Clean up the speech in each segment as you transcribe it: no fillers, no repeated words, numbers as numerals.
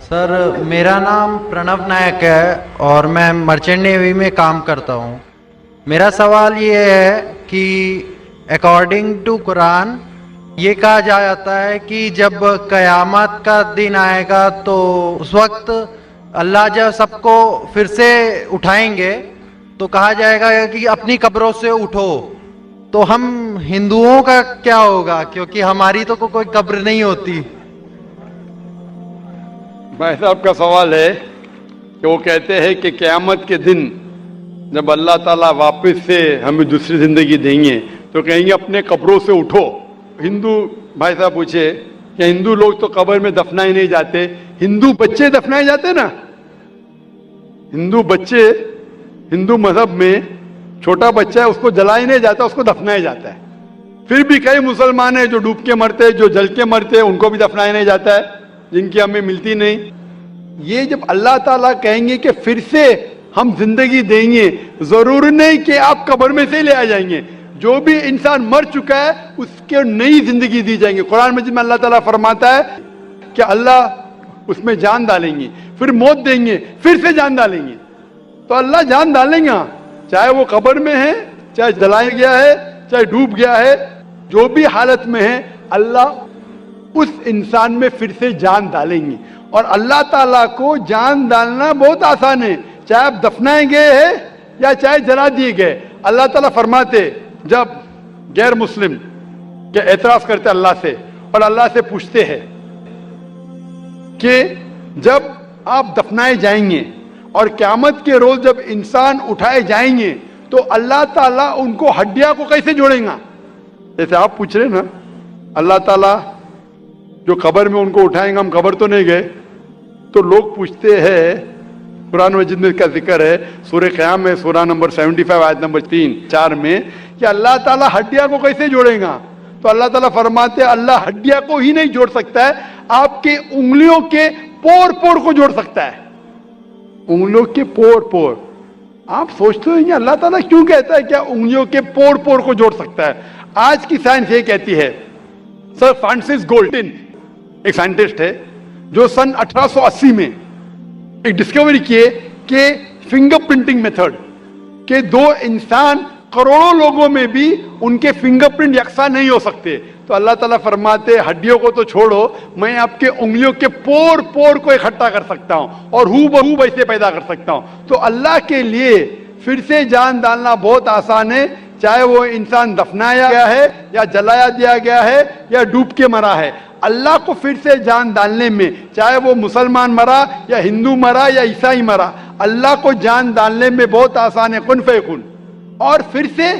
سر میرا نام پرنو نائک ہے اور میں مرچنٹ نیوی میں کام کرتا ہوں. میرا سوال یہ ہے کہ اکارڈنگ ٹو قرآن یہ کہا جاتا ہے کہ جب قیامت کا دن آئے گا تو اس وقت اللہ جب سب کو پھر سے اٹھائیں گے تو کہا جائے گا کہ اپنی قبروں سے اٹھو. تو ہم ہندوؤں کا کیا ہوگا کیونکہ ہماری تو کوئی قبر نہیں ہوتی. بھائی صاحب کا سوال ہے کہ وہ کہتے ہیں کہ قیامت کے دن جب اللہ تعالیٰ واپس سے ہمیں دوسری زندگی دیں گے تو کہیں گے اپنے قبروں سے اٹھو. ہندو بھائی صاحب پوچھے کہ ہندو لوگ تو قبر میں دفنائے نہیں جاتے, ہندو بچے دفنائے جاتے نا. ہندو بچے ہندو مذہب میں چھوٹا بچہ ہے اس کو جلایا نہیں جاتا, اس کو دفنایا جاتا ہے. پھر بھی کئی مسلمان ہیں جو ڈوب کے مرتے, جو جل کے مرتے, ان کو بھی دفنایا نہیں جاتا ہے جن کی ہمیں ملتی نہیں. یہ جب اللہ تعالیٰ کہیں گے کہ پھر سے ہم زندگی دیں گے, ضرور نہیں کہ آپ قبر میں سے لے آ جائیں گے. جو بھی انسان مر چکا ہے اس کے نئی زندگی دی جائیں گے. قرآن مجید میں اللہ تعالیٰ فرماتا ہے کہ اللہ اس میں جان ڈالیں گے, پھر موت دیں گے, پھر سے جان ڈالیں گے. تو اللہ جان ڈالیں گے, چاہے وہ قبر میں ہے, چاہے جلایا گیا ہے, چاہے ڈوب گیا ہے, جو بھی حالت میں ہے اللہ اس انسان میں پھر سے جان ڈالیں گے. اور اللہ تعالیٰ کو جان ڈالنا بہت آسان ہے, چاہے آپ دفنائے گئے ہیں یا چاہے جلا دیے گئے. اللہ تعالیٰ فرماتے جب غیر مسلم کے اعتراض کرتے اللہ سے اور اللہ سے پوچھتے ہیں کہ جب آپ دفنائے جائیں گے اور قیامت کے روز جب انسان اٹھائے جائیں گے تو اللہ تعالیٰ ان کو ہڈیاں کو کیسے جوڑیں گا. جیسے آپ پوچھ رہے نا, اللہ تعالیٰ جو قبر میں ان کو اٹھائیں گا, ہم قبر تو نہیں گئے, تو لوگ پوچھتے ہیں, قرآن مجید میں کا ذکر ہے سورہ قیام میں سورہ نمبر 75 آیت نمبر 3-4 میں کہ اللہ تعالیٰ ہڈیاں کو کیسے جوڑیں گا. تو اللہ تعالیٰ فرماتے ہیں اللہ ہڈیاں کو ہی نہیں جوڑ سکتا ہے, آپ کے انگلیوں کے پور پور کو جوڑ سکتا ہے. انگلیوں کے پور پور. آپ سوچتے ہیں کہ اللہ تعالیٰ کیوں کہتا ہے کیا انگلیوں کے پور پور کو جوڑ سکتا ہے. آج کی سائنس یہ کہتی ہے, سر فرانسس گولٹن ایک سائنٹسٹ ہے جو سن 1880 میں ایک ڈسکوری کیے کہ فنگر پرنٹنگ میتھڈ کہ دو انسان کروڑوں لوگوں میں بھی ان کے فنگر پرنٹ یکساں نہیں ہو سکتے. تو اللہ تعالیٰ فرماتے ہڈیوں کو تو چھوڑو, میں آپ کے انگلیوں کے پور پور کو اکٹھا کر سکتا ہوں اور ہو بہو ویسے پیدا کر سکتا ہوں. تو اللہ کے لیے پھر سے جان ڈالنا بہت آسان ہے, چاہے وہ انسان دفنایا گیا ہے یا جلایا دیا گیا ہے یا ڈوب کے مرا ہے. اللہ کو پھر سے جان ڈالنے میں, چاہے وہ مسلمان مرا یا ہندو مرا یا عیسائی مرا, اللہ کو جان ڈالنے میں بہت آسان ہے, کن فیکن. اور پھر سے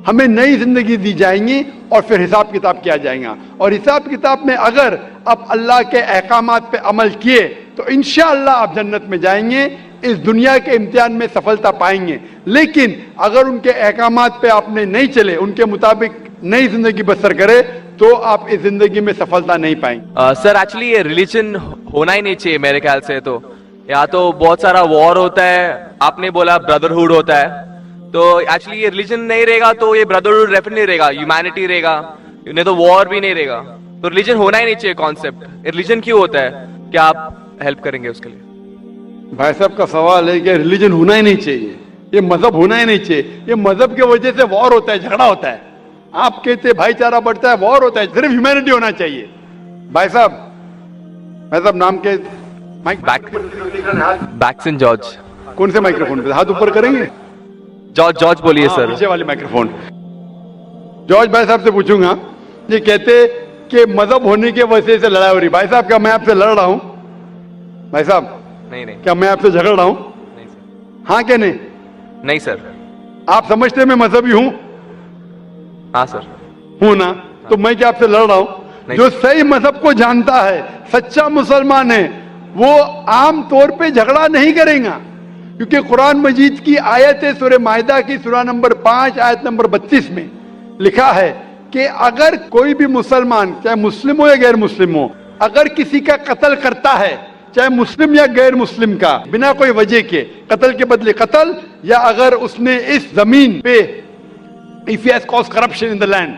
ہمیں نئی زندگی دی جائیں گی اور پھر حساب کتاب کیا جائے گا. اور حساب کتاب میں اگر آپ اللہ کے احکامات پہ عمل کیے تو انشاءاللہ آپ جنت میں جائیں گے, اس دنیا کے امتحان میں سفلتا پائیں گے. لیکن اگر ان کے احکامات پہ آپ نے نہیں چلے, ان کے مطابق نئی زندگی بسر کرے, تو آپ اس زندگی میں سفلتا نہیں پائیں گے. سر ایکچولی یہ ریلیجن ہونا ہی نہیں چاہیے میرے خیال سے. تو یا تو بہت سارا وار ہوتا ہے, آپ نے بولا بردرہوڈ ہوتا ہے, تو ایکچولی یہ ریلیجن نہیں رہے گا تو یہ بردرہوڈ ریفر نہیں رہے گا, ہیومینٹی رہے گا, نہیں تو وار بھی نہیں رہے گا. تو ریلیجن ہونا ہی نہیں چاہیے کانسیپٹ. ریلیجن کیوں ہوتا ہے, کیا آپ ہیلپ کریں گے اس کے لیے؟ بھائی صاحب کا سوال ہے کہ ریلیجن ہونا ہی نہیں چاہیے, یہ مذہب ہونا ہی نہیں چاہیے. یہ مذہب کی وجہ سے وار ہوتا ہے, جھگڑا ہوتا ہے. آپ کہتے ہیں بھائی چارہ بڑھتا ہے, وار ہوتا ہے. صرف ہیومینٹی ہونا چاہیے. بھائی صاحب نام کے بیکسن جارج. کون سے مائکرو فون پہ ہاتھ اوپر کریں گے؟ جارج بولیے سر. پیچھے والے مائکرو فون. جارج بھائی صاحب سے پوچھوں گا, یہ کہتے کہ مذہب ہونے کی وجہ سے لڑائی ہو رہی. بھائی صاحب کیا میں آپ سے لڑ رہا ہوں؟ بھائی صاحب نہیں کیا میں آپ سے جھگڑ رہا ہوں؟ نہیں سر. ہاں کہ نہیں؟ نہیں سر. آپ سمجھتے میں مذہبی ہوں؟ ہاں سر. ہوں نا. تو میں کیا آپ سے لڑ رہا ہوں؟ جو صحیح مذہب کو جانتا ہے, سچا مسلمان ہے, وہ عام طور پہ جھگڑا نہیں کرے گا. کیونکہ قرآن مجید کی آیت ہے سورہ مائدہ کی سورہ نمبر 5 آیت نمبر 32 میں لکھا ہے کہ اگر کوئی بھی مسلمان, چاہے مسلم ہو یا غیر مسلم ہو, اگر کسی کا قتل کرتا ہے, چاہے مسلم یا غیر مسلم کا, بنا کوئی وجہ کے, قتل کے بدلے قتل, یا اگر اس نے اس زمین پہ if he has caused corruption in the land,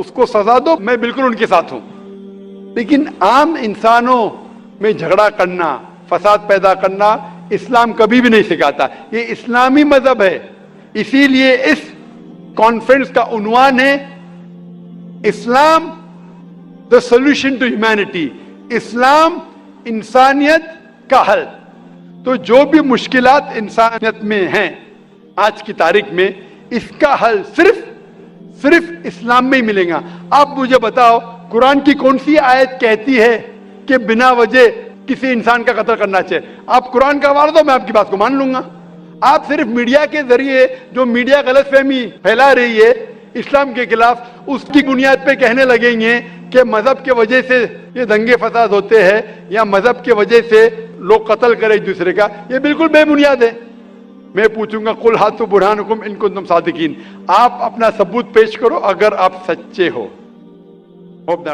اس کو سزا دو, میں بالکل ان کے ساتھ ہوں. لیکن عام انسانوں میں جھگڑا کرنا, فساد پیدا کرنا اسلام کبھی بھی نہیں سکھاتا. یہ اسلامی مذہب ہے. اسی لیے اس کانفرنس کا عنوان ہے اسلام دا سولوشن ٹو ہیومینٹی, اسلام انسانیت کا حل. تو جو بھی مشکلات انسانیت میں ہیں آج کی تاریخ میں, اس کا حل صرف اسلام میں ہی ملے گا. آپ مجھے بتاؤ قرآن کی کون سی آیت کہتی ہے کہ بنا وجہ کسی انسان کا قتل کرنا چاہیے؟ آپ قرآن کا وار دو, میں آپ کی بات کو مان لوں گا. آپ صرف میڈیا کے ذریعے جو میڈیا غلط فہمی پھیلا رہی ہے اسلام کے خلاف, اس کی بنیاد پہ کہنے لگیں گے کہ مذہب کے وجہ سے یہ دنگے فساد ہوتے ہیں یا مذہب کے وجہ سے لوگ قتل کریں ایک دوسرے کا. یہ بالکل بے بنیاد ہے. میں پوچھوں گا قل ہاتھو برہانکم ان کنتم صادقین, آپ اپنا ثبوت پیش کرو اگر آپ سچے ہو. ہوپ